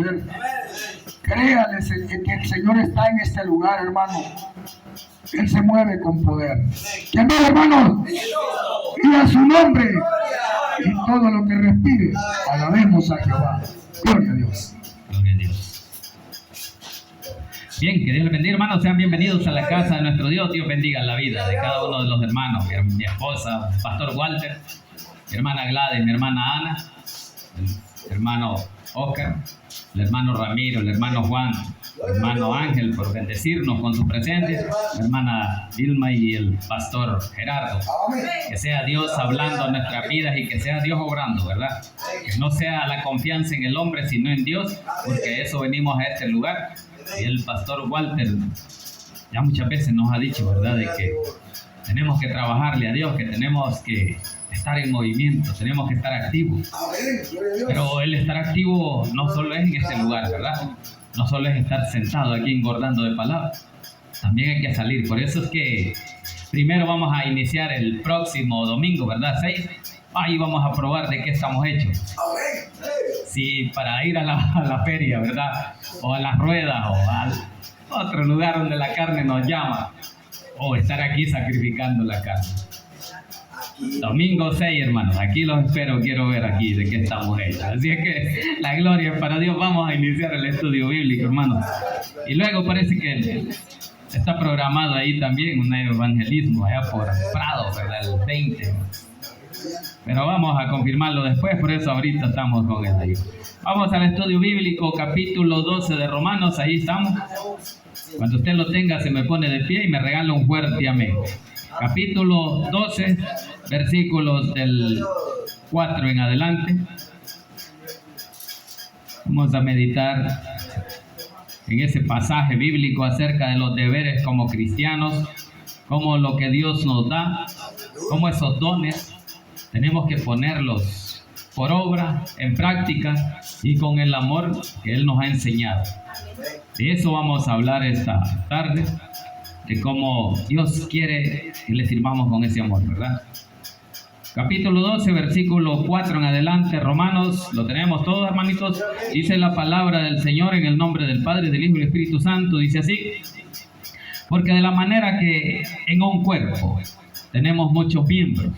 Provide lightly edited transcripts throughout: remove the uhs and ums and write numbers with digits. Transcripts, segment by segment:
poder. Créale que el Señor está en este lugar, hermano. Él se mueve con poder. ¿Quién ve, hermanos? Y a su nombre. Y todo lo que respire, alabemos a Jehová. Gloria a Dios. Gloria a Dios. Bien, que Dios les bendiga, hermanos. Sean bienvenidos a la casa de nuestro Dios. Dios bendiga la vida de cada uno de los hermanos. Mi esposa, Pastor Walter, mi hermana Gladys, mi hermana Ana, el hermano Oscar, el hermano Ramiro, el hermano Juan, el hermano Ángel, por bendecirnos con su presencia, mi hermana Vilma y el pastor Gerardo. Que sea Dios hablando en nuestras vidas y que sea Dios obrando, ¿verdad? Que no sea la confianza en el hombre, sino en Dios, porque eso venimos a este lugar. Y el pastor Walter ya muchas veces nos ha dicho, ¿verdad?, de que tenemos que trabajarle a Dios, que tenemos que estar en movimiento, tenemos que estar activos. Pero el estar activo no solo es en este lugar, ¿verdad? No solo es estar sentado aquí engordando de palabras. También hay que salir. Por eso es que primero vamos a iniciar el próximo domingo, ¿verdad? 6. Ahí vamos a probar de qué estamos hechos. Si para ir a la feria, ¿verdad? O a las ruedas, o a otro lugar donde la carne nos llama, o estar aquí sacrificando la carne. Domingo 6, hermanos, aquí los espero, quiero ver aquí de qué estamos hechos. Así es que la gloria es para Dios. Vamos a iniciar el estudio bíblico, hermanos. Y luego parece que está programado ahí también un evangelismo allá por Prado, ¿verdad? El 20. Pero vamos a confirmarlo después, por eso ahorita estamos con él ahí. Vamos al estudio bíblico, capítulo 12 de Romanos, ahí estamos. Cuando usted lo tenga, se me pone de pie y me regala un fuerte amén. Capítulo 12, versículos del 4 en adelante. Vamos a meditar en ese pasaje bíblico acerca de los deberes como cristianos, como lo que Dios nos da, como esos dones tenemos que ponerlos por obra, en práctica y con el amor que Él nos ha enseñado. De eso vamos a hablar esta tarde, de cómo Dios quiere que le sirvamos con ese amor, ¿verdad? Capítulo 12, versículo 4 en adelante, Romanos, lo tenemos todos, hermanitos. Dice la palabra del Señor en el nombre del Padre, del Hijo y del Espíritu Santo, dice así: porque de la manera que en un cuerpo tenemos muchos miembros,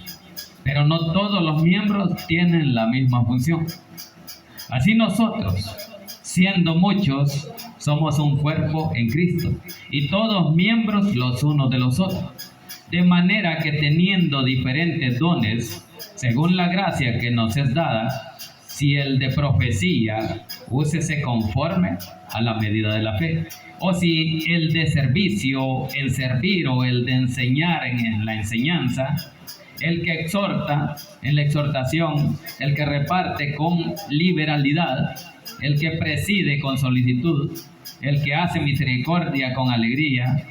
pero no todos los miembros tienen la misma función. Así nosotros, siendo muchos, somos un cuerpo en Cristo, y todos miembros los unos de los otros. De manera que teniendo diferentes dones, según la gracia que nos es dada, si el de profecía, úsese conforme a la medida de la fe. O si el de servicio, el servir, o el de enseñar en la enseñanza, el que exhorta en la exhortación, el que reparte con liberalidad, el que preside con solicitud, el que hace misericordia con alegría,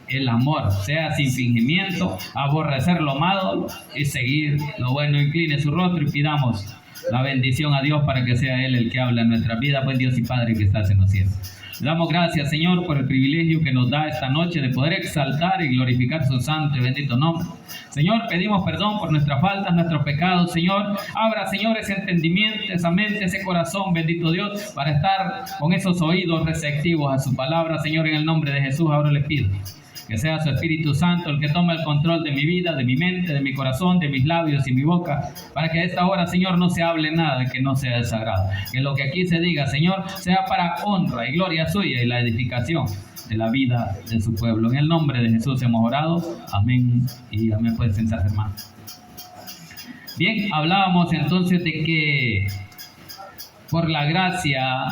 el amor sea sin fingimiento, aborrecer lo malo y seguir lo bueno. Incline su rostro y pidamos la bendición a Dios para que sea Él el que habla en nuestra vida. Pues Dios y Padre que estás en los cielos, le damos gracias, Señor, por el privilegio que nos da esta noche de poder exaltar y glorificar su santo y bendito nombre. Señor, pedimos perdón por nuestras faltas, nuestros pecados, Señor. Abra, Señor, ese entendimiento, esa mente, ese corazón, bendito Dios, para estar con esos oídos receptivos a su palabra. Señor, en el nombre de Jesús, ahora le pido que sea su Espíritu Santo el que tome el control de mi vida, de mi mente, de mi corazón, de mis labios y mi boca, para que a esta hora, Señor, no se hable nada que no sea de sagrado. Que lo que aquí se diga, Señor, sea para honra y gloria suya y la edificación de la vida de su pueblo. En el nombre de Jesús hemos orado. Amén y amén. Pueden sentarse, hermano. Bien, hablábamos entonces de que por la gracia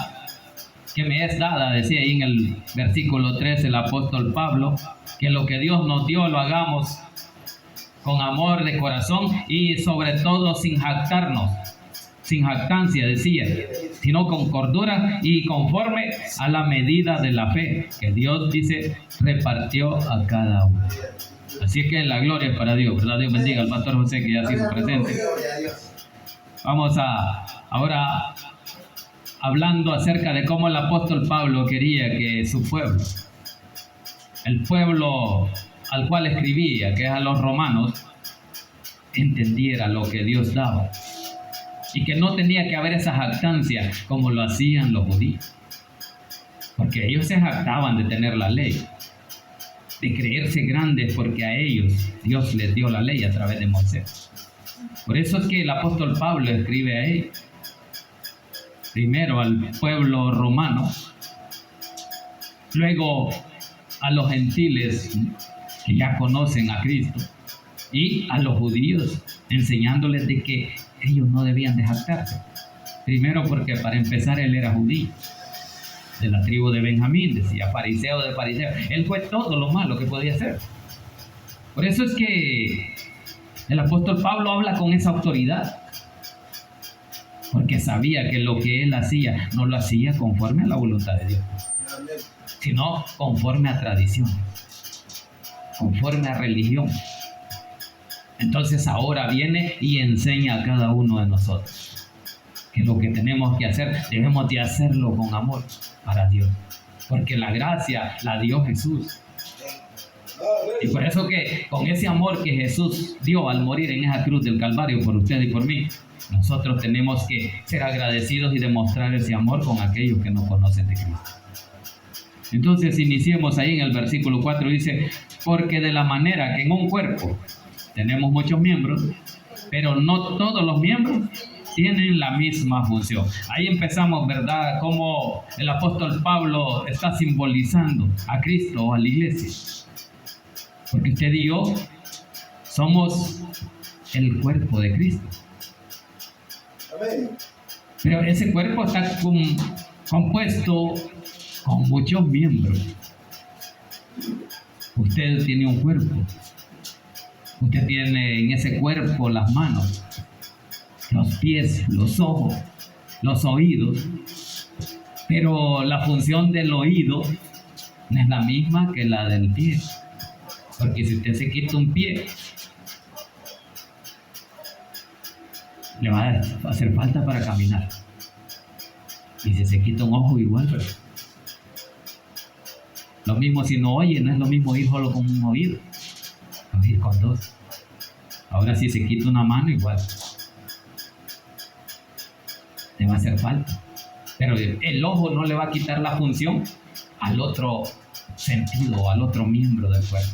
que me es dada, decía ahí en el versículo 3 el apóstol Pablo, que lo que Dios nos dio lo hagamos con amor de corazón y sobre todo sin jactarnos, sin jactancia, decía, sino con cordura y conforme a la medida de la fe que Dios, dice, repartió a cada uno. Así que la gloria es para Dios, ¿verdad? Dios bendiga al pastor José que ya ha sido presente. Vamos a ahora hablando acerca de cómo el apóstol Pablo quería que su pueblo, el pueblo al cual escribía, que es a los romanos, entendiera lo que Dios daba. y que no tenía que haber esa jactancia como lo hacían los judíos, porque ellos se jactaban de tener la ley, de creerse grandes porque a ellos Dios les dio la ley a través de Moisés. Por eso es que el apóstol Pablo escribe a él, primero al pueblo romano, luego a los gentiles que ya conocen a Cristo y a los judíos, enseñándoles de que ellos no debían de jactarse. Primero porque para empezar él era judío, de la tribu de Benjamín, decía fariseo de fariseo. Él fue todo lo malo que podía hacer. Por eso es que el apóstol Pablo habla con esa autoridad, porque sabía que lo que él hacía no lo hacía conforme a la voluntad de Dios, sino conforme a tradición, conforme a religión. Entonces ahora viene y enseña a cada uno de nosotros que lo que tenemos que hacer, debemos de hacerlo con amor para Dios, porque la gracia la dio Jesús. Y por eso que con ese amor que Jesús dio al morir en esa cruz del Calvario por usted y por mí, nosotros tenemos que ser agradecidos y demostrar ese amor con aquellos que no conocen de Cristo. Entonces iniciemos ahí en el versículo 4, dice: porque de la manera que en un cuerpo tenemos muchos miembros, pero no todos los miembros tienen la misma función. Ahí empezamos, ¿verdad?, cómo el apóstol Pablo está simbolizando a Cristo o a la iglesia. Porque usted y yo somos el cuerpo de Cristo. Pero ese cuerpo está compuesto con muchos miembros. Usted tiene un cuerpo. Usted tiene en ese cuerpo las manos, los pies, los ojos, los oídos. Pero la función del oído no es la misma que la del pie. Porque si usted se quita un pie, le va a hacer falta para caminar. Y si se quita un ojo, igual, pero lo mismo si no oye, no es lo mismo oír solo con un oído, oír con dos. Ahora si se quita una mano, igual le va a hacer falta. Pero el ojo no le va a quitar la función al otro sentido, al otro miembro del cuerpo.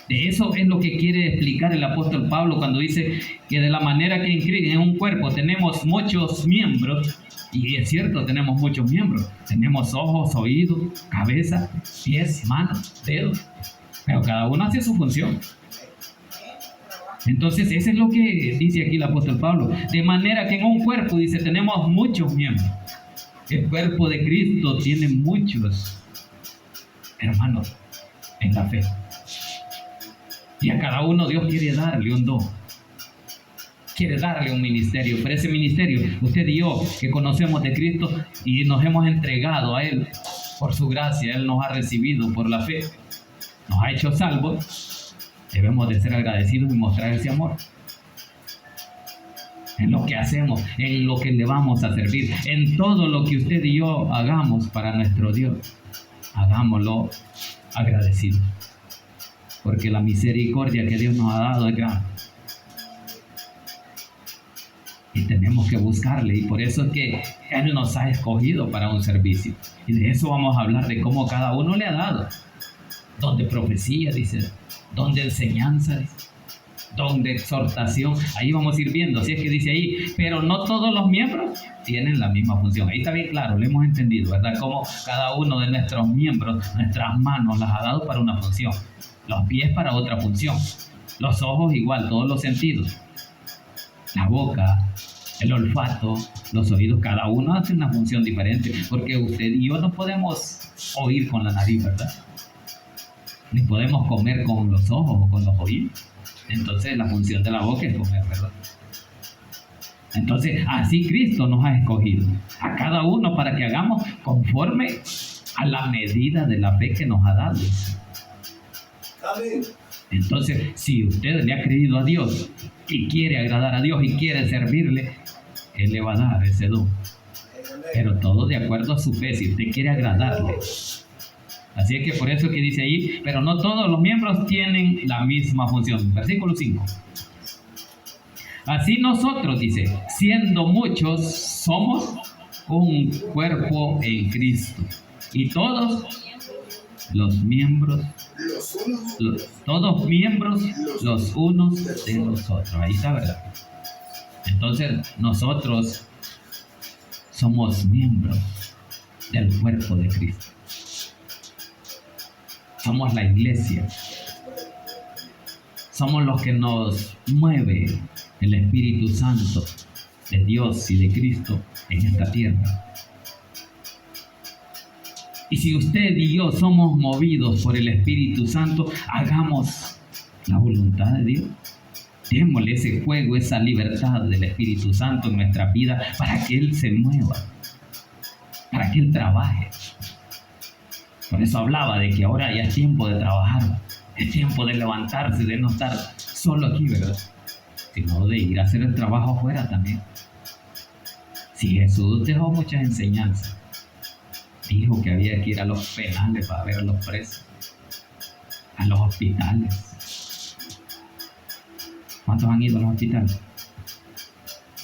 De eso es lo que quiere explicar el apóstol Pablo cuando dice que de la manera que en un cuerpo tenemos muchos miembros, y es cierto, tenemos muchos miembros, tenemos ojos, oídos, cabeza, pies, manos, dedos, pero cada uno hace su función. Entonces eso es lo que dice aquí el apóstol Pablo, de manera que en un cuerpo, dice, tenemos muchos miembros. El cuerpo de Cristo tiene muchos hermanos en la fe. Y a cada uno Dios quiere darle un don, quiere darle un ministerio. Pero ese ministerio, usted y yo que conocemos de Cristo y nos hemos entregado a Él por su gracia, Él nos ha recibido por la fe, nos ha hecho salvos, debemos de ser agradecidos y mostrar ese amor en lo que hacemos, en lo que le vamos a servir, en todo lo que usted y yo hagamos para nuestro Dios, hagámoslo agradecidos. Porque la misericordia que Dios nos ha dado es grande. Y tenemos que buscarle. Y por eso es que Él nos ha escogido para un servicio. Y de eso vamos a hablar, de cómo cada uno le ha dado. Donde profecía, dice. Donde enseñanza, dice. Donde exhortación. Ahí vamos a ir viendo. Así es que dice ahí, pero no todos los miembros tienen la misma función. Ahí está bien claro, lo hemos entendido, ¿verdad? Cómo cada uno de nuestros miembros, nuestras manos, las ha dado para una función. Los pies para otra función, los ojos igual, todos los sentidos, la boca, el olfato, los oídos, cada uno hace una función diferente, porque usted y yo no podemos oír con la nariz, ¿verdad? Ni podemos comer con los ojos o con los oídos. Entonces la función de la boca es comer, ¿verdad? Entonces así Cristo nos ha escogido a cada uno para que hagamos conforme a la medida de la fe que nos ha dado. Entonces, si usted le ha creído a Dios y quiere agradar a Dios y quiere servirle, Él le va a dar ese don. Pero todo de acuerdo a su fe, si usted quiere agradarle. Así es que por eso que dice ahí, pero no todos los miembros tienen la misma función. Versículo 5. Así nosotros, dice, siendo muchos, somos un cuerpo en Cristo. Y todos los miembros, todos miembros los unos de los otros. Ahí está, ¿verdad? Entonces, nosotros somos miembros del cuerpo de Cristo. Somos la iglesia. Somos los que nos mueve el Espíritu Santo de Dios y de Cristo en esta tierra. Y si usted y yo somos movidos por el Espíritu Santo, hagamos la voluntad de Dios. Démosle ese juego, esa libertad del Espíritu Santo en nuestra vida para que Él se mueva, para que Él trabaje. Por eso hablaba de que ahora ya es tiempo de trabajar, es tiempo de levantarse, de no estar solo aquí, ¿verdad? Sino de ir a hacer el trabajo afuera también. Si Jesús dejó muchas enseñanzas, dijo que había que ir a los penales para ver a los presos, a los hospitales. ¿Cuántos han ido a los hospitales?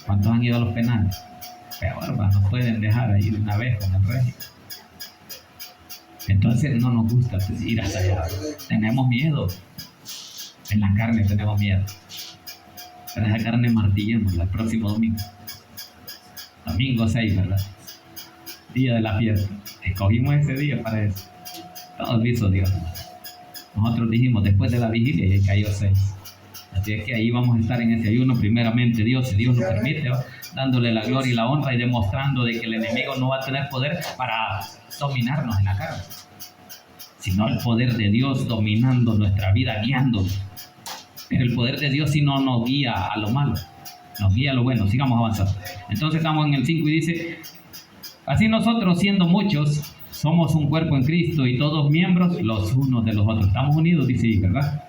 ¿Cuántos han ido a los penales? Peor, nos pueden dejar ahí de una vez con el régimen. Entonces no nos gusta ir hasta allá. Tenemos miedo. En la carne tenemos miedo. Pero esa carne martillémosla el próximo domingo. Domingo 6, ¿verdad? Día de la fiesta. Escogimos ese día para eso. Todo lo hizo Dios. Nosotros dijimos después de la vigilia y ahí cayó 6. Así es que ahí vamos a estar en ese ayuno primeramente Dios, si Dios lo permite, ¿va? Dándole la gloria y la honra y demostrando de que el enemigo no va a tener poder para dominarnos en la carne, sino el poder de Dios dominando nuestra vida, guiándonos. Pero el poder de Dios si no nos guía a lo malo, nos guía a lo bueno. Sigamos avanzando. Entonces estamos en el 5 y dice: así nosotros, siendo muchos, somos un cuerpo en Cristo y todos miembros los unos de los otros. Estamos unidos, dice ahí, ¿verdad?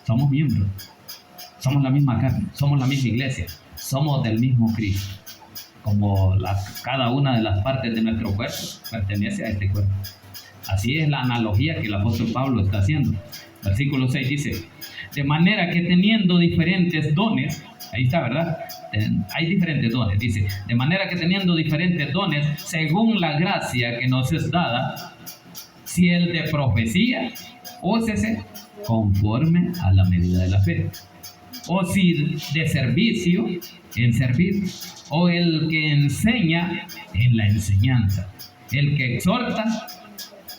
Somos miembros. Somos la misma carne, somos la misma iglesia, somos del mismo Cristo. Como cada una de las partes de nuestro cuerpo pertenece a este cuerpo. Así es la analogía que el apóstol Pablo está haciendo. Versículo 6 dice: de manera que teniendo diferentes dones, ahí está, ¿verdad? Hay diferentes dones, dice, de manera que teniendo diferentes dones, según la gracia que nos es dada, si el de profecía, úsese conforme a la medida de la fe. O si de servicio, en servir. O el que enseña, en la enseñanza. El que exhorta,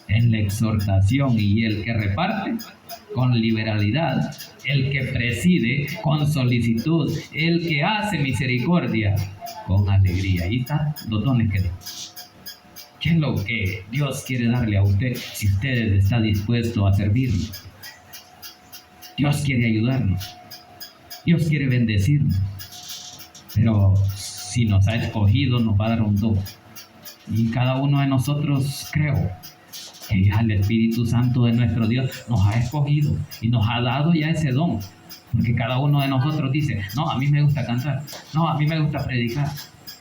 en la exhortación. Y el que reparte, con liberalidad. El que preside, con solicitud. El que hace misericordia, con alegría. Ahí están los dones que dio. ¿Qué es lo que Dios quiere darle a usted si usted está dispuesto a servirle? Dios quiere ayudarnos. Dios quiere bendecirnos, pero si nos ha escogido, nos va a dar un don. Y cada uno de nosotros, creo, que ya el Espíritu Santo de nuestro Dios nos ha escogido y nos ha dado ya ese don. Porque cada uno de nosotros dice: no, a mí me gusta cantar, no, a mí me gusta predicar,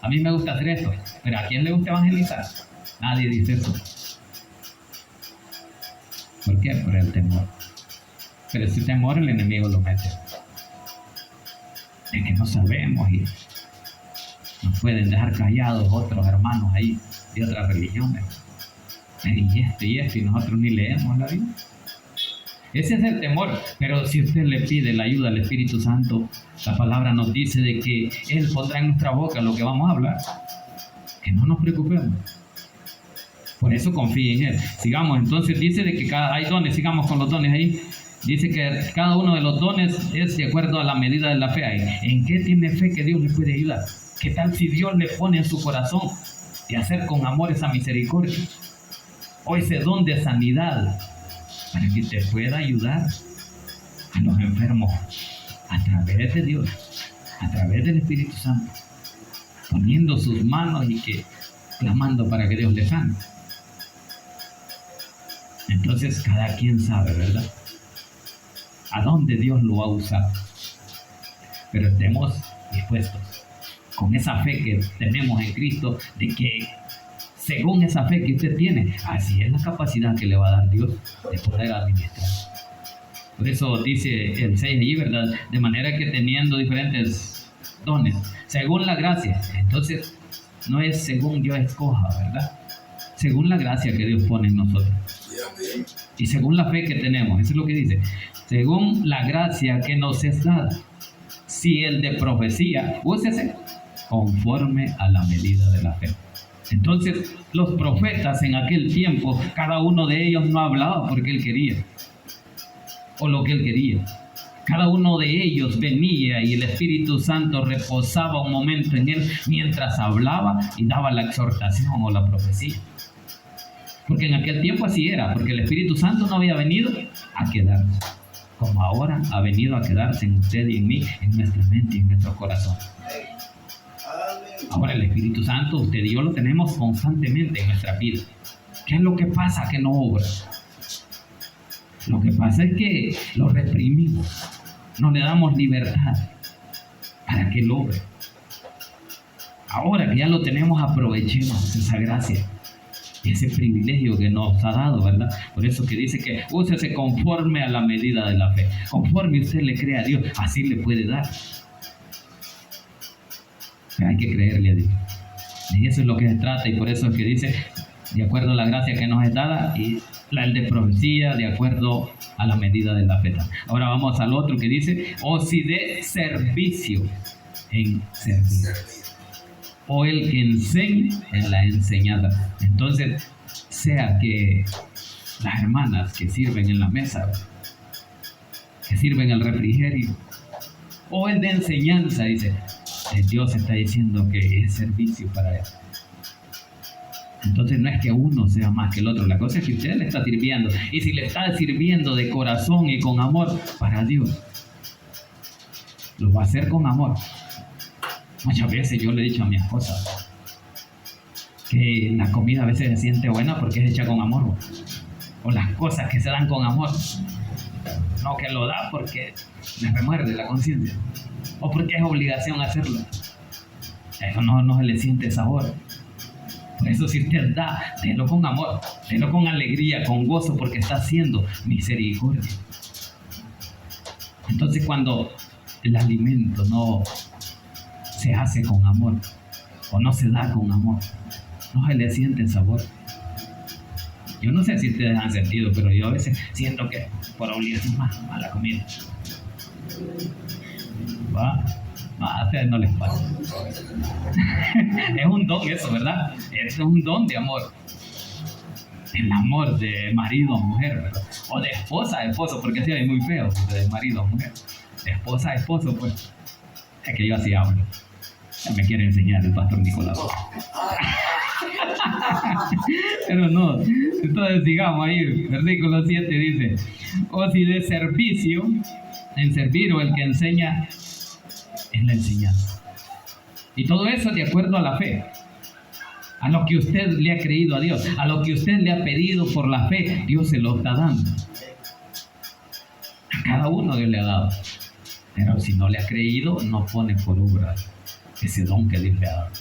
a mí me gusta hacer esto. Pero ¿a quién le gusta evangelizar? Nadie dice eso. ¿Por qué? Por el temor. Pero ese temor el enemigo lo mete. Es que no sabemos y nos pueden dejar callados otros hermanos ahí de otras religiones. Y esto, y nosotros ni leemos la Biblia. Ese es el temor. Pero si usted le pide la ayuda al Espíritu Santo, la palabra nos dice de que Él pondrá en nuestra boca lo que vamos a hablar. Que no nos preocupemos. Por eso confíe en Él. Sigamos, entonces dice de que hay dones, sigamos con los dones ahí. Dice que cada uno de los dones es de acuerdo a la medida de la fe. ¿En qué tiene fe que Dios le puede ayudar? ¿Qué tal si Dios le pone en su corazón de hacer con amor esa misericordia? O ese don de sanidad para que te pueda ayudar a los enfermos a través de Dios, a través del Espíritu Santo, poniendo sus manos y clamando para que Dios le sane. Entonces cada quien sabe, ¿verdad?, a dónde Dios lo va a usar. Pero estemos dispuestos con esa fe que tenemos en Cristo, de que según esa fe que usted tiene, así es la capacidad que le va a dar Dios de poder administrar. Por eso dice el 6 allí, ¿verdad? De manera que teniendo diferentes dones, según la gracia. Entonces, no es según yo escoja, ¿verdad? Según la gracia que Dios pone en nosotros. Y según la fe que tenemos, eso es lo que dice. Según la gracia que nos es dada. Si el de profecía, úsese conforme a la medida de la fe. Entonces, los profetas en aquel tiempo, cada uno de ellos no hablaba porque él quería, o lo que él quería. Cada uno de ellos venía y el Espíritu Santo reposaba un momento en él mientras hablaba y daba la exhortación o la profecía. Porque en aquel tiempo así era, porque el Espíritu Santo no había venido a quedarse, como ahora ha venido a quedarse en usted y en mí, en nuestra mente y en nuestro corazón. Ahora el Espíritu Santo, usted y yo lo tenemos constantemente en nuestra vida. ¿Qué es lo que pasa que no obra? Lo que pasa es que lo reprimimos, no le damos libertad para que lo obre. Ahora que ya lo tenemos, aprovechemos esa gracia, ese privilegio que nos ha dado, ¿verdad? Por eso que dice que úsese conforme a la medida de la fe. Conforme usted le cree a Dios, así le puede dar. Pero hay que creerle a Dios. Y eso es lo que se trata, y por eso es que dice, de acuerdo a la gracia que nos es dada, y el de profecía, de acuerdo a la medida de la fe. Ahora vamos al otro que dice, o si de servicio en servir, o el que enseñe en la enseñanza. Entonces, sea que las hermanas que sirven en la mesa, que sirven el refrigerio, o el de enseñanza, dice, Dios está diciendo que es servicio para él. Entonces no es que uno sea más que el otro, la cosa es que usted le está sirviendo, y si le está sirviendo de corazón y con amor para Dios, lo va a hacer con amor. Muchas veces yo le he dicho a mi esposa que la comida a veces se siente buena porque es hecha con amor, o las cosas que se dan con amor, no que lo da porque le remuerde la conciencia o porque es obligación hacerlo. Eso no se le siente sabor. Por eso si usted da, délo con amor, délo con alegría, con gozo, porque está haciendo misericordia. Entonces cuando el alimento no se hace con amor o no se da con amor, no se le siente sabor. Yo no sé si ustedes han sentido, pero yo a veces siento que por obligación más la comida. ¿Va? A ustedes no les pasa. Es un don eso, ¿verdad? Es un don de amor. El amor de marido a mujer, ¿verdad? O de esposa a esposo, porque así es muy feo, de marido a mujer. De esposa a esposo, pues. Es que yo así hablo. Me quiere enseñar el pastor Nicolás. Pero no. Entonces sigamos ahí. Versículo 7 dice, o si de servicio, en servir, o el que enseña en la enseñanza. Y todo eso de acuerdo a la fe, a lo que usted le ha creído a Dios, a lo que usted le ha pedido por la fe, Dios se lo está dando. A cada uno Dios le ha dado. Pero si no le ha creído, no pone por obra ese don que Dios le ha dado.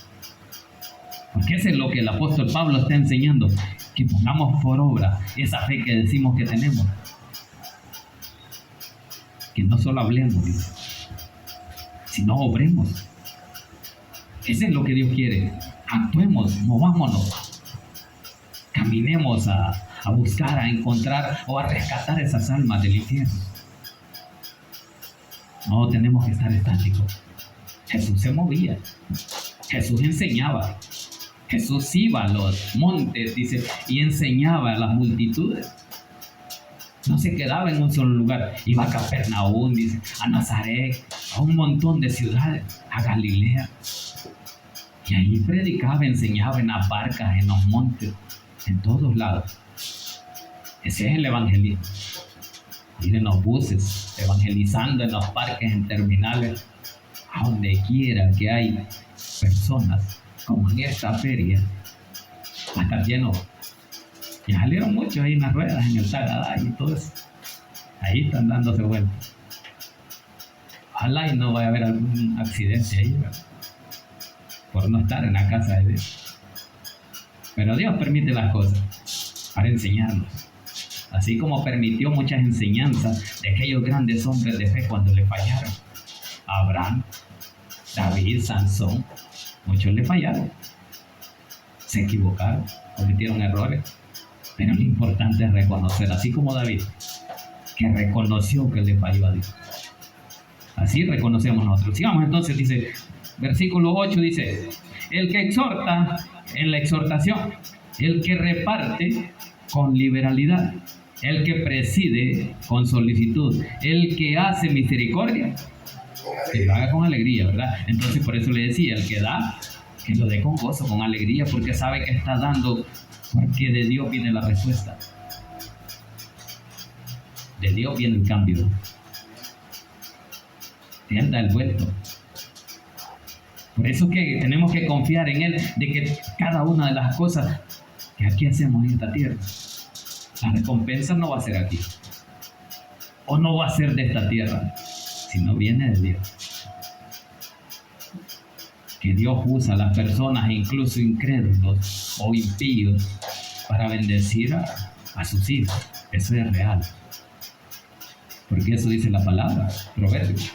Porque eso es lo que el apóstol Pablo está enseñando, que pongamos por obra esa fe que decimos que tenemos. Que no solo hablemos, dice, sino obremos. Eso es lo que Dios quiere. Actuemos, movámonos, caminemos a buscar, a encontrar o a rescatar esas almas del infierno. No tenemos que estar estáticos. Jesús se movía, Jesús enseñaba, Jesús iba a los montes, dice, y enseñaba a las multitudes. No se quedaba en un solo lugar, iba a Capernaum, dice, a Nazaret, a un montón de ciudades, a Galilea. Y ahí predicaba, enseñaba en las barcas, en los montes, en todos lados. Ese es el evangelismo. Ir en los buses, evangelizando en los parques, en terminales, a donde quiera que hay personas, como en esta feria, va a estar lleno. Y salieron muchos ahí en las ruedas, en el Tagadá y todo eso. Ahí están dándose vueltas. Ojalá y no vaya a haber algún accidente ahí, ¿verdad? Por no estar en la casa de Dios. Pero Dios permite las cosas para enseñarnos. Así como permitió muchas enseñanzas de aquellos grandes hombres de fe cuando le fallaron. A Abraham, David, Sansón, muchos le fallaron, se equivocaron, cometieron errores, pero lo importante es reconocer, así como David, que reconoció que le falló a Dios. Así reconocemos nosotros. Sigamos entonces, dice, versículo 8 dice, el que exhorta en la exhortación, el que reparte con liberalidad, el que preside con solicitud, el que hace misericordia, que lo haga con alegría, ¿verdad? Entonces por eso le decía, el que da, que lo dé con gozo, con alegría, porque sabe que está dando, porque de Dios viene la respuesta. De Dios viene el cambio. Él da el vuelto. Por eso que tenemos que confiar en Él, de que cada una de las cosas que aquí hacemos en esta tierra, la recompensa no va a ser aquí, o no va a ser de esta tierra, sino viene de Dios. Que Dios usa a las personas, incluso incrédulos o impíos, para bendecir a sus hijos. Eso es real. Porque eso dice la palabra, Proverbios.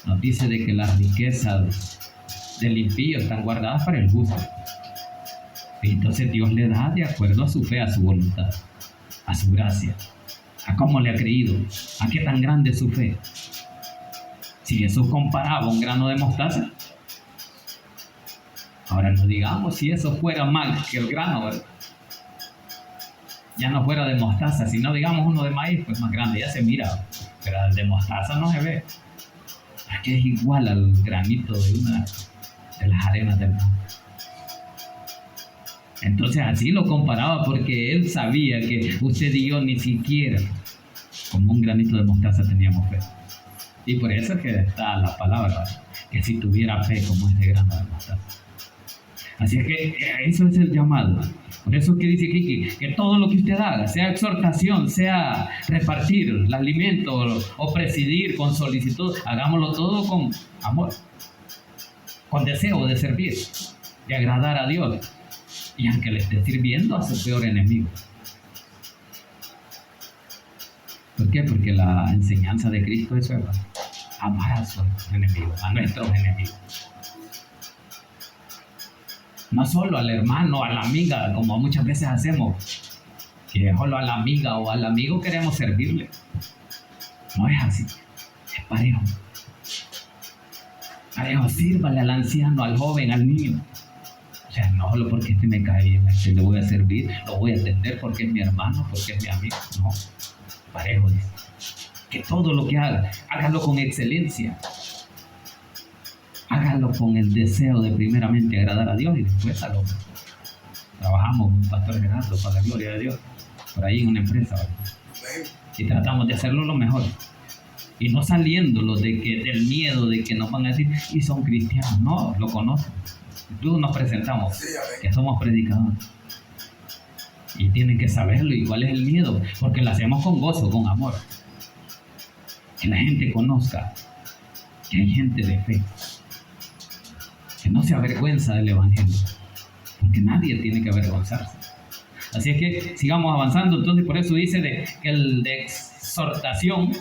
Nos dice de que las riquezas del impío están guardadas para el justo. Y entonces Dios le da de acuerdo a su fe, a su voluntad, a su gracia, a cómo le ha creído, a qué tan grande es su fe. Si Jesús comparaba un grano de mostaza, ahora no digamos si eso fuera más que el grano, ¿verdad? Ya no fuera de mostaza, sino digamos uno de maíz, pues más grande, ya se mira, pero el de mostaza no se ve. Es que es igual al granito de una de las arenas del mar. Entonces así lo comparaba, porque él sabía que usted y yo ni siquiera como un granito de mostaza teníamos fe. Y por eso es que está la palabra, que si tuviera fe como este grano de mostaza. Así es que eso es el llamado. Por eso que dice Kiki, que todo lo que usted haga, sea exhortación, sea repartir el alimento o presidir con solicitud, hagámoslo todo con amor, con deseo de servir, de agradar a Dios. Y aunque le esté sirviendo a su peor enemigo. ¿Por qué? Porque la enseñanza de Cristo es eso, amar a sus enemigos, a nuestros enemigos. No solo al hermano, a la amiga, como muchas veces hacemos, que solo a la amiga o al amigo queremos servirle. No es así, es parejo. Parejo, sírvale al anciano, al joven, al niño. O sea, no solo porque este me cae bien, este le voy a servir, lo voy a atender porque es mi hermano, porque es mi amigo. No, parejo dice. Que todo lo que haga, hágalo con excelencia. Hágalo con el deseo de primeramente agradar a Dios y después al hombre. Trabajamos con un pastor Gerardo, para la gloria de Dios, por ahí en una empresa, ¿verdad? Y tratamos de hacerlo lo mejor. Y no saliéndolo del miedo de que nos van a decir, y son cristianos. No, lo conocen. Incluso nos presentamos que somos predicadores. Y tienen que saberlo. ¿Y cuál es el miedo? Porque lo hacemos con gozo, con amor. Que la gente conozca que hay gente de fe. Que no se avergüenza del evangelio. Porque nadie tiene que avergonzarse. Así es que sigamos avanzando. Entonces por eso dice que el de exhortación,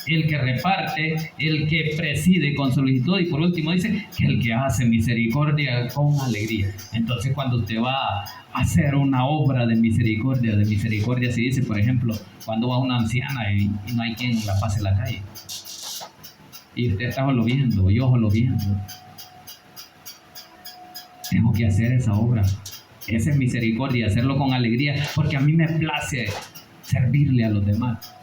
el que reparte, el que preside con solicitud, y por último dice que el que hace misericordia con alegría. Entonces cuando usted va a hacer una obra de misericordia, se dice, por ejemplo, cuando va una anciana y no hay quien la pase en la calle, y usted está solo viendo, yo solo viendo, tengo que hacer esa obra. Esa es misericordia, hacerlo con alegría, porque a mí me place servirle a los demás.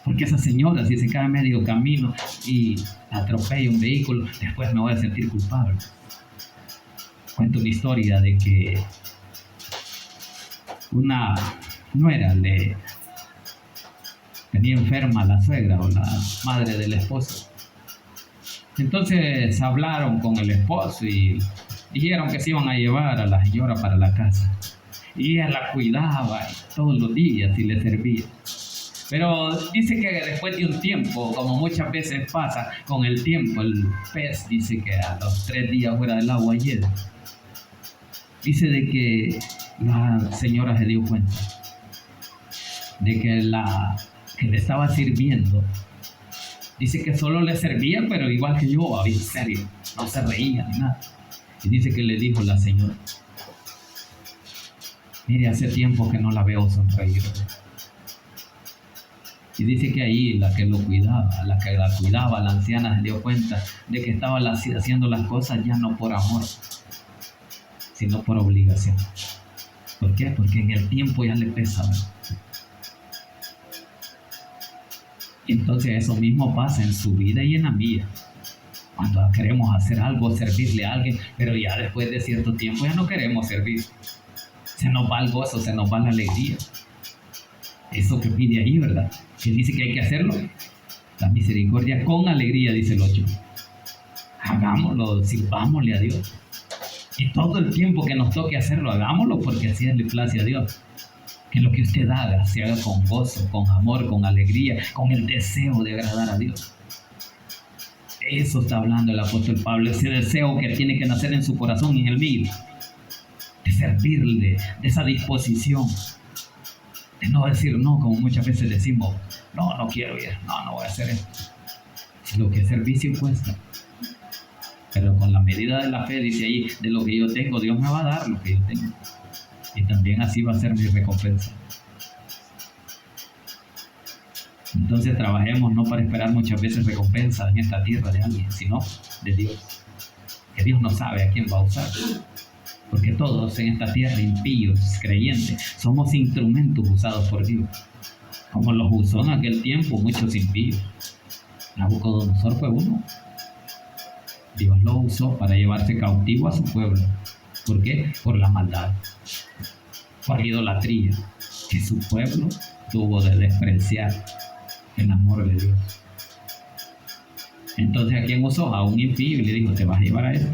Porque esa señora, si se cae a medio camino y atropella un vehículo, después me voy a sentir culpable. Cuento una historia de que una nuera tenía enferma a la suegra o la madre del esposo. Entonces hablaron con el esposo y dijeron que se iban a llevar a la señora para la casa. Y ella la cuidaba todos los días y le servía. Pero dice que después de un tiempo, como muchas veces pasa con el tiempo, el pez dice que a los 3 días fuera del agua hiede. Dice de que la señora se dio cuenta de que que le estaba sirviendo, dice que solo le servía, pero igual que yo, bien serio. no se reía ni nada. Y dice que le dijo la señora: mire, hace tiempo que no la veo sonreír. Y dice que ahí la que lo cuidaba, la que la cuidaba, la anciana, se dio cuenta de que estaba haciendo las cosas ya no por amor, sino por obligación. ¿Por qué? Porque en el tiempo ya le pesa, ¿verdad? Y entonces eso mismo pasa en su vida y en la mía. Cuando queremos hacer algo, servirle a alguien, pero ya después de cierto tiempo ya no queremos servir. Se nos va el gozo, se nos va la alegría. Eso que pide ahí, ¿verdad? Que dice que hay que hacerlo. La misericordia con alegría, dice el 8. Hagámoslo, sirvámosle a Dios. Y todo el tiempo que nos toque hacerlo, hagámoslo, porque así le place a Dios. Que lo que usted haga se haga con gozo, con amor, con alegría, con el deseo de agradar a Dios. Eso está hablando el apóstol Pablo, ese deseo que tiene que nacer en su corazón y en el mío, de servirle, de esa disposición, de no decir no, como muchas veces decimos: no quiero ir, no voy a hacer esto. Si lo que es servicio cuesta, pero con la medida de la fe, dice ahí, de lo que yo tengo, Dios me va a dar lo que yo tengo. Y también así va a ser mi recompensa. Entonces trabajemos no para esperar muchas veces recompensa en esta tierra de alguien, sino de Dios. Que Dios no sabe a quién va a usar. Porque todos en esta tierra, impíos, creyentes, somos instrumentos usados por Dios. Como los usó en aquel tiempo muchos impíos. Nabucodonosor fue uno. Dios lo usó para llevarse cautivo a su pueblo. ¿Por qué? Por la maldad, por la idolatría que su pueblo tuvo de despreciar el amor de Dios. Entonces, ¿a quién usó? A un impío, y le dijo: te vas a llevar a esto,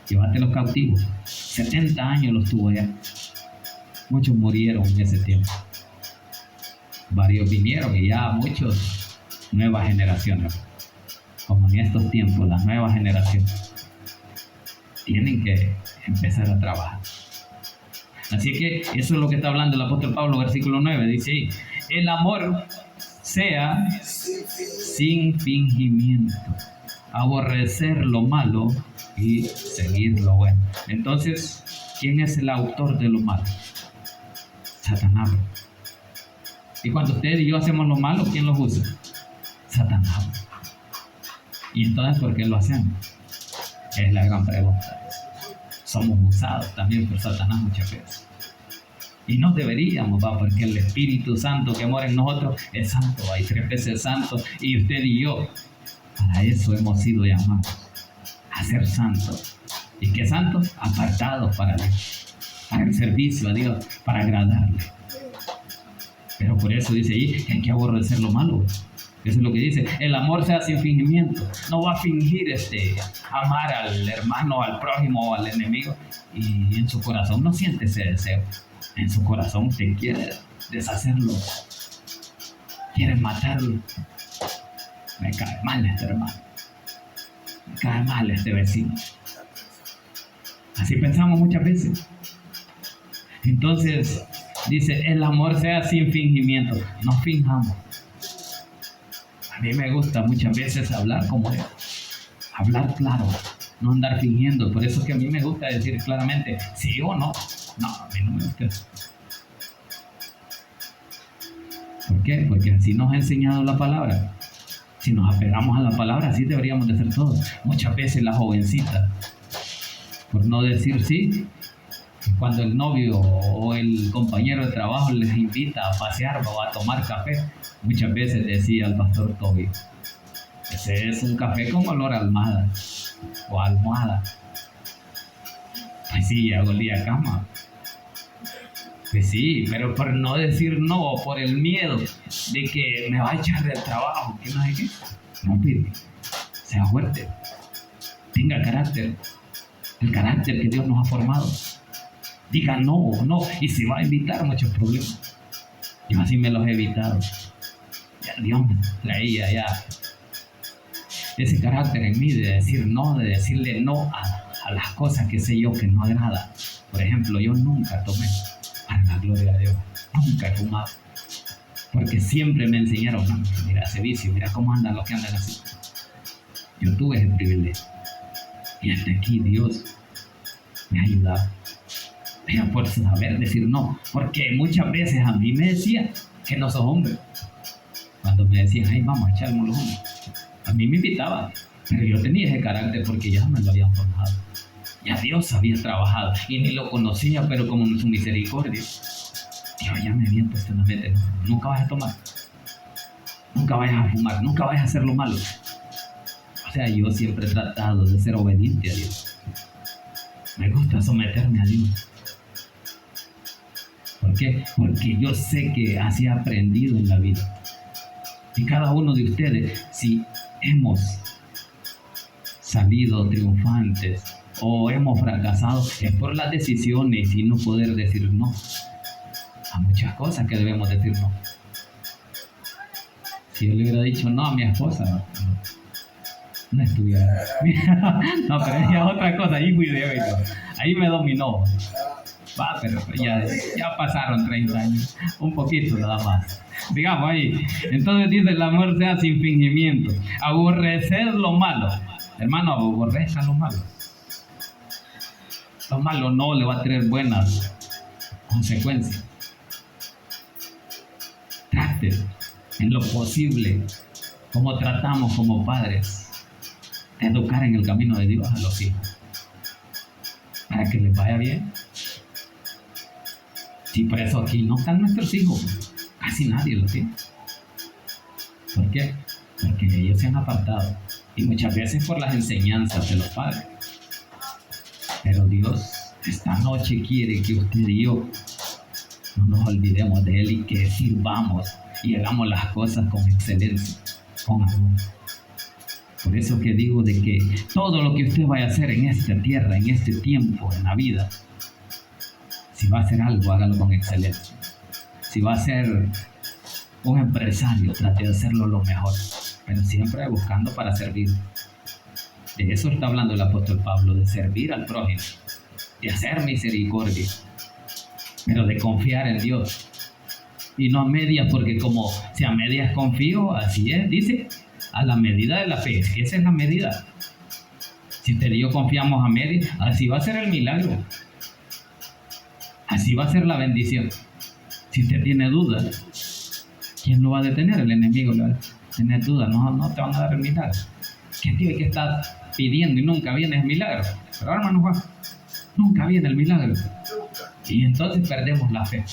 llévate los cautivos. 70 años los tuvo allá. Muchos murieron en ese tiempo. Varios vinieron y ya muchos, nuevas generaciones. Como en estos tiempos, las nuevas generaciones tienen que empezar a trabajar. Así que eso es lo que está hablando el apóstol Pablo, versículo 9, dice ahí: el amor sea sin fingimiento, aborrecer lo malo y seguir lo bueno. Entonces, ¿quién es el autor de lo malo? Satanás. Y cuando usted y yo hacemos lo malo, ¿quién lo usa? Satanás. ¿Y entonces por qué lo hacemos? Es la gran pregunta. Somos usados también por Satanás muchas veces. Y no deberíamos, porque el Espíritu Santo que mora en nosotros es santo. Hay 3 veces santo. Y usted y yo, para eso hemos sido llamados, a ser santos. ¿Y qué santos? Apartados para Dios, para el servicio a Dios, para agradarle. Pero por eso dice ahí que hay que aborrecer lo malo. Eso es lo que dice: el amor sea sin fingimiento. No va a fingir amar al hermano, al prójimo o al enemigo, y en su corazón no siente ese deseo. En su corazón usted quiere deshacerlo, quiere matarlo. Me cae mal este hermano, me cae mal este vecino. Así pensamos muchas veces. Entonces dice: el amor sea sin fingimiento. No finjamos. A mí me gusta muchas veces hablar como él, hablar claro, no andar fingiendo. Por eso es que a mí me gusta decir claramente sí o no. No, a mí no me gusta eso. ¿Por qué? Porque así nos ha enseñado la palabra. Si nos apegamos a la palabra, así deberíamos de ser todos. Muchas veces la jovencita, por no decir sí, cuando el novio o el compañero de trabajo les invita a pasear o a tomar café, muchas veces decía el pastor Toby: ese es un café con olor a almohada o almohada. Pues sí, ya olía a cama. Pues sí, pero por no decir no, por el miedo de que me va a echar del trabajo, que no sé qué. No, pide, sea fuerte, tenga carácter, el carácter que Dios nos ha formado. Diga no, y se va a evitar muchos problemas. Yo así me los he evitado. Ya Dios me traía ya ese carácter en mí de decir no, de decirle no a las cosas que sé yo que no agrada. Por ejemplo, yo nunca tomé, para la gloria de Dios, nunca he fumado, porque siempre me enseñaron: no, mira ese vicio, mira cómo andan los que andan así. Yo tuve ese privilegio. Y hasta aquí Dios me ha ayudado. Pero por saber decir no, porque muchas veces a mí me decían que no sos hombre. Cuando me decían, ay, vamos a echarnos los hombres, a mí me invitaban, pero yo tenía ese carácter porque ya me lo habían formado. Ya Dios había trabajado y ni lo conocía, pero como en su misericordia, Dios ya me había puesto en la mente, nunca vayas a tomar, nunca vayas a fumar, nunca vayas a hacer lo malo. O sea, yo siempre he tratado de ser obediente a Dios. Me gusta someterme a Dios. ¿Por qué? Porque yo sé que así he aprendido en la vida. Y cada uno de ustedes, si hemos salido triunfantes o hemos fracasado, es por las decisiones y no poder decir no a muchas cosas que debemos decir no. Si yo le hubiera dicho no a mi esposa, no estuviera. No, pero ella es otra cosa, ahí fui de hoy. Ahí me dominó. Va, pero ya pasaron 30 años, un poquito nada más. Digamos ahí. Entonces dice, el amor sea sin fingimiento. Aborrecer lo malo. Hermano, aborrezca lo malo. Lo malo no le va a traer buenas consecuencias. Trate en lo posible, como tratamos como padres, de educar en el camino de Dios a los hijos, para que les vaya bien. Y por eso aquí no están nuestros hijos, casi nadie los tiene. ¿Por qué? Porque ellos se han apartado, y muchas veces por las enseñanzas de los padres. Pero Dios esta noche quiere que usted y yo no nos olvidemos de Él y que sirvamos y hagamos las cosas con excelencia, con amor. Por eso que digo de que todo lo que usted vaya a hacer en esta tierra, en este tiempo, en la vida, si va a hacer algo, hágalo con excelencia. Si va a ser un empresario, trate de hacerlo lo mejor, pero siempre buscando para servir. De eso está hablando el apóstol Pablo, de servir al prójimo, de hacer misericordia, pero de confiar en Dios. Y no a medias, porque como si a medias confío, así es, dice, a la medida de la fe. Esa es la medida. Si usted y yo confiamos a medias, así va a ser el milagro. Así va a ser la bendición. Si usted tiene dudas, ¿quién lo va a detener? El enemigo le va a tener dudas. No te van a dar el milagro. ¿Qué tío que está pidiendo y nunca viene el milagro? Pero hermano Juan, nunca viene el milagro. Y entonces perdemos la fe.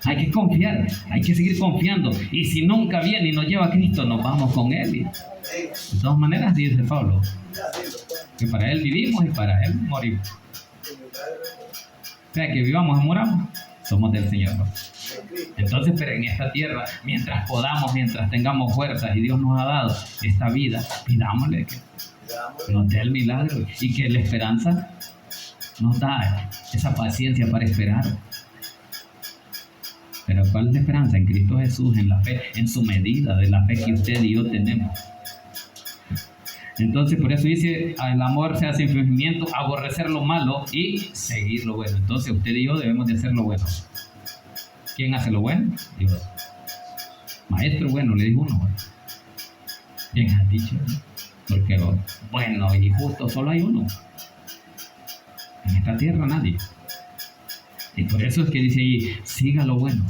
Hay que confiar, hay que seguir confiando. Y si nunca viene y nos lleva a Cristo, nos vamos con Él. De todas maneras, dice Pablo, que para Él vivimos y para Él morimos. O sea, que vivamos o moramos, somos del Señor, ¿no? Entonces, pero en esta tierra, mientras podamos, mientras tengamos fuerzas y Dios nos ha dado esta vida, pidámosle que nos dé el milagro y que la esperanza nos da esa paciencia para esperar. Pero ¿cuál es la esperanza? En Cristo Jesús, en la fe, en su medida de la fe que usted y yo tenemos. Entonces, por eso dice, el amor sea sin fingimiento, aborrecer lo malo y seguir lo bueno. Entonces, usted y yo debemos de hacer lo bueno. ¿Quién hace lo bueno? Dios. Maestro bueno, le dijo uno. Bien has dicho, ¿no? Porque bueno y justo solo hay uno. En esta tierra nadie. Y por eso es que dice ahí, siga lo bueno,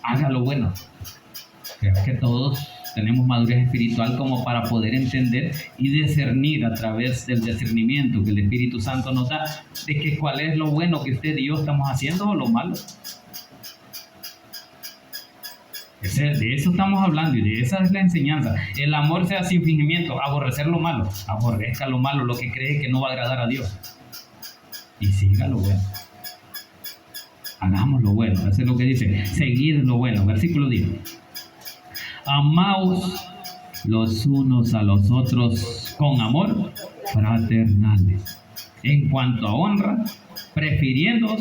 haga lo bueno. Creo que todos tenemos madurez espiritual como para poder entender y discernir a través del discernimiento que el Espíritu Santo nos da, de que cuál es lo bueno que usted y yo estamos haciendo o lo malo. De eso estamos hablando y de esa es la enseñanza. El amor sea sin fingimiento, aborrecer lo malo, aborrezca lo malo, lo que cree que no va a agradar a Dios. Y siga lo bueno. Hagamos lo bueno, eso es lo que dice, seguid lo bueno. Versículo 10. Amaos los unos a los otros con amor fraternales. En cuanto a honra, prefiriéndoos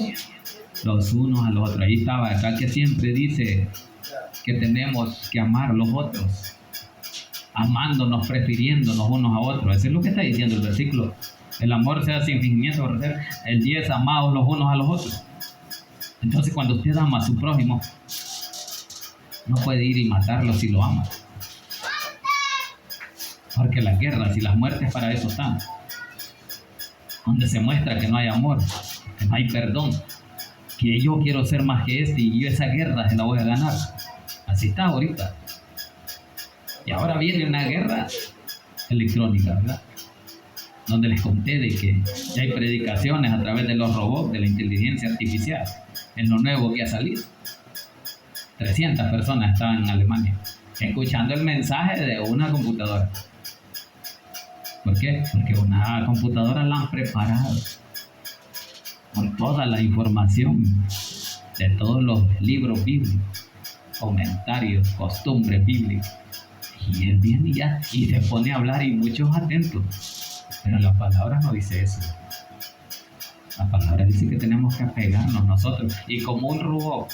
los unos a los otros. Ahí estaba, acá que siempre dice que tenemos que amar a los otros, amándonos, prefiriéndonos unos a otros. Eso es lo que está diciendo el versículo. El amor sea sin fingimiento. El 10, amaos los unos a los otros. Entonces, cuando usted ama a su prójimo, no puede ir y matarlo si lo ama. Porque las guerras y las muertes para eso están. Donde se muestra que no hay amor, que no hay perdón, que yo quiero ser más que este y yo esa guerra se la voy a ganar. Así está ahorita. Y ahora viene una guerra electrónica, ¿verdad? Donde les conté de que ya hay predicaciones a través de los robots, de la inteligencia artificial, en lo nuevo que ha salido. 300 personas estaban en Alemania escuchando el mensaje de una computadora. ¿Por qué? Porque una computadora la han preparado con toda la información de todos los libros bíblicos, comentarios, costumbres bíblicas. Y él viene ya y se pone a hablar y muchos atentos. Pero la palabra no dice eso. La palabra dice que tenemos que apegarnos nosotros. Y como un robot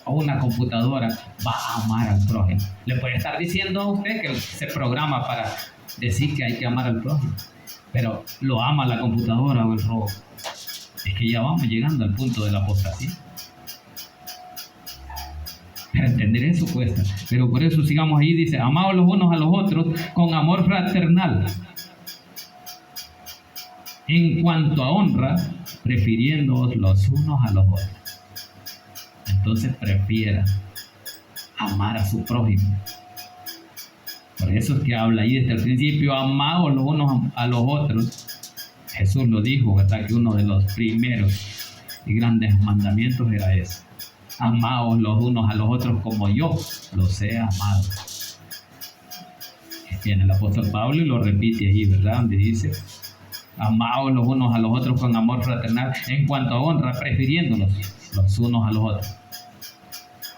o una computadora va a amar al prójimo. Le puede estar diciendo a usted que se programa para decir que hay que amar al prójimo. Pero lo ama la computadora o el robot. Es que ya vamos llegando al punto de la apostasía. Para entender eso cuesta. Pero por eso sigamos ahí, dice, amaos los unos a los otros con amor fraternal. En cuanto a honra, prefiriéndoos los unos a los otros. Entonces prefiera amar a su prójimo. Por eso es que habla ahí desde el principio, amaos los unos a los otros. Jesús lo dijo, ¿verdad? Que uno de los primeros y grandes mandamientos era ese. Amaos los unos a los otros como yo los he amado. Viene el apóstol Pablo y lo repite ahí, ¿verdad? Donde dice, amaos los unos a los otros con amor fraternal, en cuanto a honra, prefiriéndonos los unos a los otros.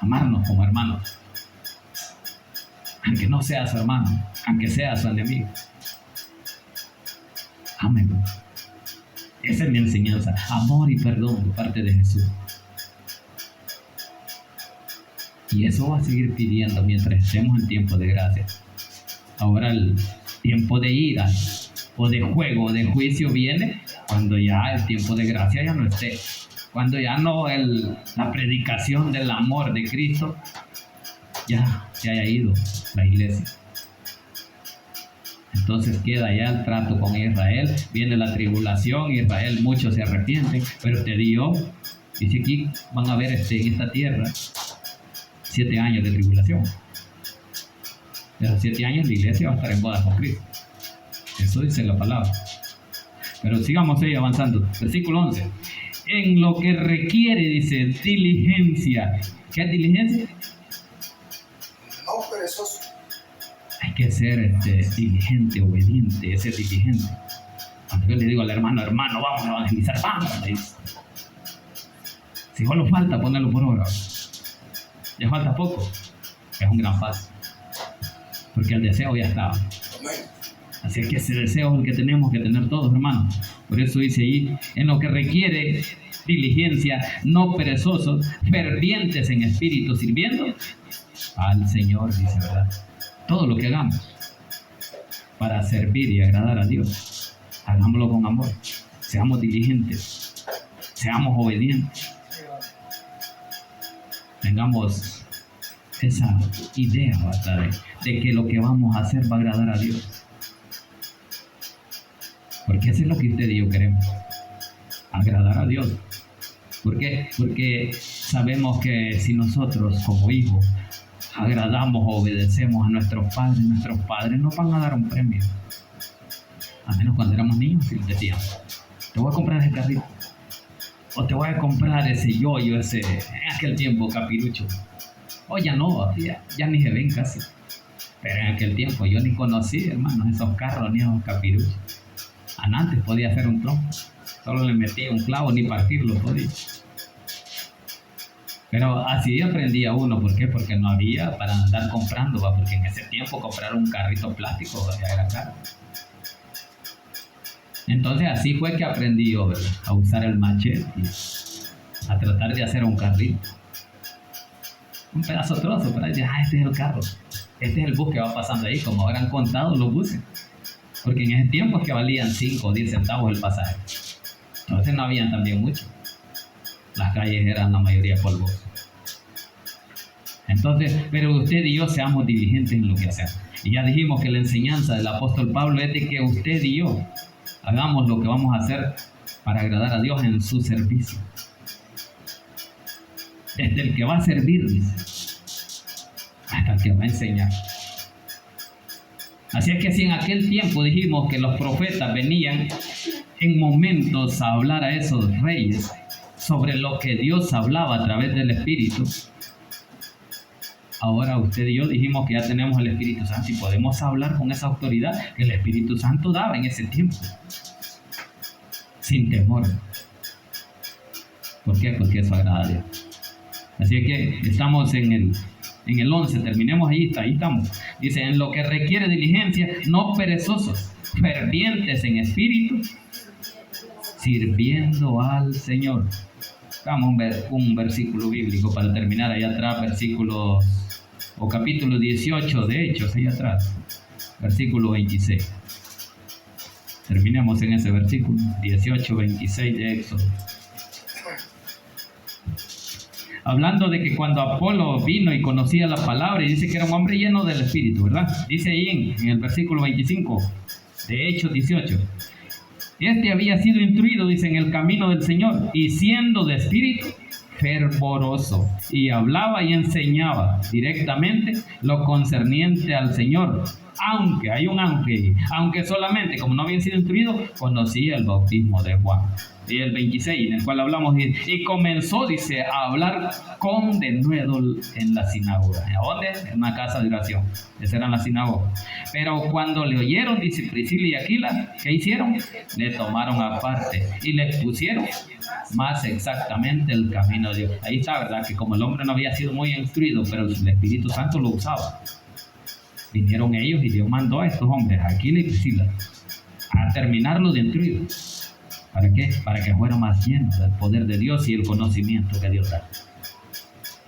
Amarnos como hermanos. Aunque no sea su hermano, aunque sea su enemigo. Amén. Esa es mi enseñanza. Amor y perdón de parte de Jesús. Y eso va a seguir pidiendo mientras estemos en tiempo de gracia. Ahora el tiempo de ira o de juego o de juicio viene cuando ya el tiempo de gracia ya no esté. Cuando ya no la predicación del amor de Cristo ya se haya ido la iglesia. Entonces queda ya el trato con Israel, viene la tribulación, Israel muchos se arrepienten, pero te digo, dice aquí, van a ver en esta tierra 7 años de tribulación. De los 7 años la iglesia va a estar en boda con Cristo. Eso dice la palabra. Pero sigamos ahí avanzando. Versículo 11. En lo que requiere, dice, diligencia. ¿Qué es diligencia? No perezoso. Hay que ser diligente, obediente, ser diligente. Cuando yo le digo al hermano, vamos a evangelizar, vamos, le dice. Si solo falta ponerlo por obra, ya falta poco, es un gran paso. Porque el deseo ya estaba. Así que ese deseo es el que tenemos que tener todos, hermanos. Por eso dice ahí, en lo que requiere diligencia, no perezosos, fervientes en espíritu, sirviendo al Señor, dice, ¿verdad? Todo lo que hagamos para servir y agradar a Dios, hagámoslo con amor. Seamos diligentes, seamos obedientes. Tengamos esa idea, ¿verdad? De que lo que vamos a hacer va a agradar a Dios. Porque eso es lo que usted y yo queremos, agradar a Dios. ¿Por qué? Porque sabemos que si nosotros como hijos agradamos o obedecemos a nuestros padres nos van a dar un premio. A menos cuando éramos niños, si les decían, te voy a comprar ese carrito, o te voy a comprar ese yoyo, ese, en aquel tiempo, capirucho. O ya no, ya ni se ven casi. Pero en aquel tiempo yo ni conocí, hermanos, esos carros ni esos capiruchos. Antes podía hacer un tronco, solo le metía un clavo, ni partirlo podía. Pero así aprendía uno. ¿Por qué? Porque no había para andar comprando, ¿va? Porque en ese tiempo comprar un carrito plástico ya era caro. Entonces así fue que aprendí yo, ¿verdad? A usar el machete, a tratar de hacer un carrito. Un pedazo trozo, pero este es el carro, este es el bus que va pasando ahí, como habrán contado los buses. Porque en ese tiempo es que valían 5 o 10 centavos el pasaje. Entonces no habían también mucho. Las calles eran la mayoría polvosas. Entonces, pero usted y yo seamos diligentes en lo que hacemos. Y ya dijimos que la enseñanza del apóstol Pablo es de que usted y yo hagamos lo que vamos a hacer para agradar a Dios en su servicio. Desde el que va a servir, dice, hasta el que va a enseñar. Así es que si en aquel tiempo dijimos que los profetas venían en momentos a hablar a esos reyes sobre lo que Dios hablaba a través del Espíritu, ahora usted y yo dijimos que ya tenemos el Espíritu Santo y podemos hablar con esa autoridad que el Espíritu Santo daba en ese tiempo, sin temor. ¿Por qué? Porque eso agrada a Dios. Así es que estamos en el 11, terminemos ahí estamos. Dice, en lo que requiere diligencia, no perezosos, fervientes en espíritu, sirviendo al Señor. Vamos un versículo bíblico para terminar allá atrás, versículos o capítulo 18 de Hechos, allá atrás, versículo 26. Terminemos en ese versículo 18, 26 de Éxodo. Hablando de que cuando Apolo vino y conocía la palabra, y dice que era un hombre lleno del Espíritu, ¿verdad? Dice ahí en el versículo 25 de Hechos 18. Este había sido instruido, dice, en el camino del Señor, y siendo de espíritu fervoroso, y hablaba y enseñaba directamente lo concerniente al Señor. Aunque solamente, como no había sido instruido, conocía el bautismo de Juan. Y el 26, en el cual hablamos, y comenzó, dice, a hablar con denuedo en la sinagoga. ¿A dónde? En una casa de oración. Esa era la sinagoga. Pero cuando le oyeron, dice Priscila y Aquila, ¿qué hicieron? Le tomaron aparte y le expusieron más exactamente el camino de Dios. Ahí está, ¿verdad? Que como el hombre no había sido muy instruido, pero el Espíritu Santo lo usaba. Vinieron ellos y Dios mandó a estos hombres, Aquila y Priscila, a terminarlo de instruir. ¿Para qué? Para que fuera más lleno del poder de Dios y el conocimiento que Dios da.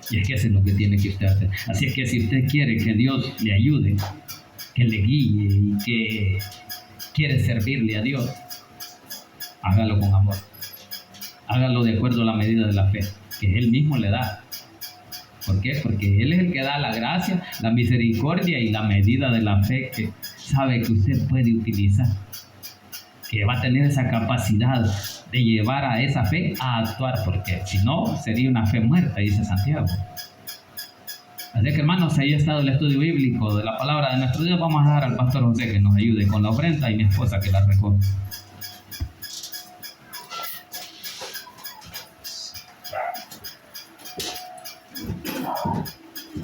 Y es que eso es lo que tiene que usted hacer. Así es que si usted quiere que Dios le ayude, que le guíe y que quiere servirle a Dios, hágalo con amor. Hágalo de acuerdo a la medida de la fe que Él mismo le da. ¿Por qué? Porque Él es el que da la gracia, la misericordia y la medida de la fe que sabe que usted puede utilizar, que va a tener esa capacidad de llevar a esa fe a actuar, porque si no, sería una fe muerta, dice Santiago. Así que, hermanos, ahí ha estado el estudio bíblico de la palabra de nuestro Dios. Vamos a dejar al pastor José que nos ayude con la ofrenda y mi esposa que la recoge.